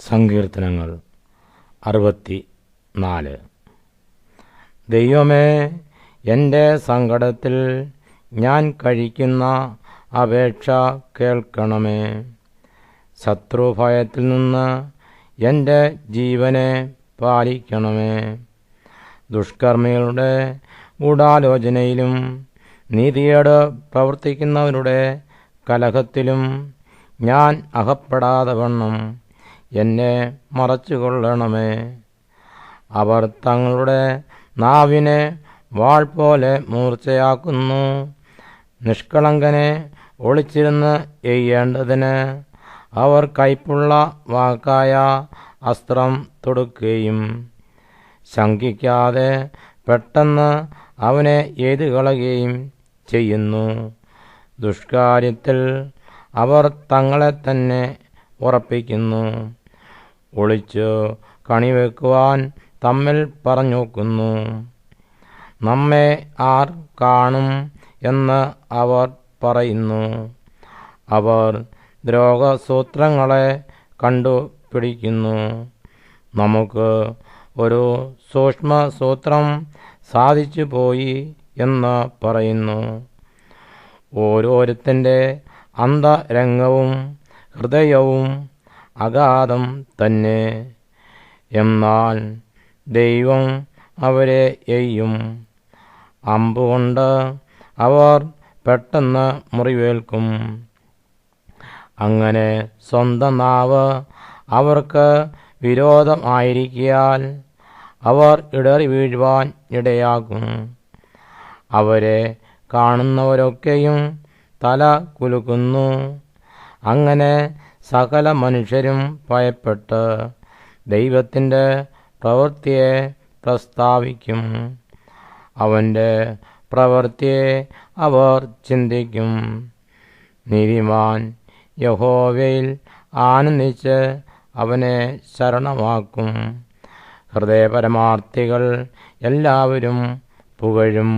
സങ്കീർത്തനങ്ങൾ 64. ദൈവമേ, എൻ്റെ സങ്കടത്തിൽ ഞാൻ കഴിക്കുന്ന അപേക്ഷ കേൾക്കണമേ. ശത്രുഭയത്തിൽ നിന്ന് എൻ്റെ ജീവനെ പാലിക്കണമേ. ദുഷ്കർമ്മികളുടെ ഗൂഢാലോചനയിലും നീതിയേട് പ്രവർത്തിക്കുന്നവരുടെ കലഹത്തിലും ഞാൻ അകപ്പെടാതെ വണ്ണം എന്നെ മറച്ചുകൊള്ളണമേ. അവർ തങ്ങളുടെ നാവിനെ വാൾ പോലെ മൂർച്ചയാക്കുന്നു. നിഷ്കളങ്കനെ ഒളിച്ചിരുന്ന് എയ്യേണ്ടതിന് അവർ കൈപ്പുള്ള വാക്കായ അസ്ത്രം തൊടുക്കുകയും ശങ്കിക്കാതെ പെട്ടെന്ന് അവനെ എയ്തുകളയുകയും ചെയ്യുന്നു. ദുഷ്കാര്യത്തിൽ അവർ തങ്ങളെ തന്നെ ഉറപ്പിക്കുന്നു. ഒളിച്ചു കണിവെക്കുവാൻ തമ്മിൽ പറഞ്ഞുനോക്കുന്നു. നമ്മെ ആർ കാണും എന്ന് അവർ പറയുന്നു. അവർ ദ്രോഹസൂത്രങ്ങളെ കണ്ടുപിടിക്കുന്നു. നമുക്ക് ഒരു സൂക്ഷ്മസൂത്രം സാധിച്ചു പോയി എന്ന് പറയുന്നു. ഓരോരുത്തൻ്റെ അന്തരംഗവും ഹൃദയവും അഗാധം തന്നെ. എന്നാൽ ദൈവം അവരെ എയ്യും. അമ്പുകൊണ്ട് അവർ പെട്ടെന്ന് മുറിവേൽക്കും. അങ്ങനെ സ്വന്തം നാവ് അവർക്ക് വിരോധമായിരിക്കയാൽ അവർ ഇടറി വീഴുവാൻ ഇടയാകും. അവരെ കാണുന്നവരൊക്കെയും തല കുലുക്കുന്നു. അങ്ങനെ സകല മനുഷ്യരും ഭയപ്പെട്ട് ദൈവത്തിൻ്റെ പ്രവൃത്തിയെ പ്രസ്താവിക്കും. അവൻ്റെ പ്രവൃത്തിയെ അവർ ചിന്തിക്കും. നീതിമാൻ യഹോവയിൽ ആനന്ദിച്ച് അവനെ ശരണമാക്കും. ഹൃദയപരമാർത്ഥികൾ എല്ലാവരും പുകഴും.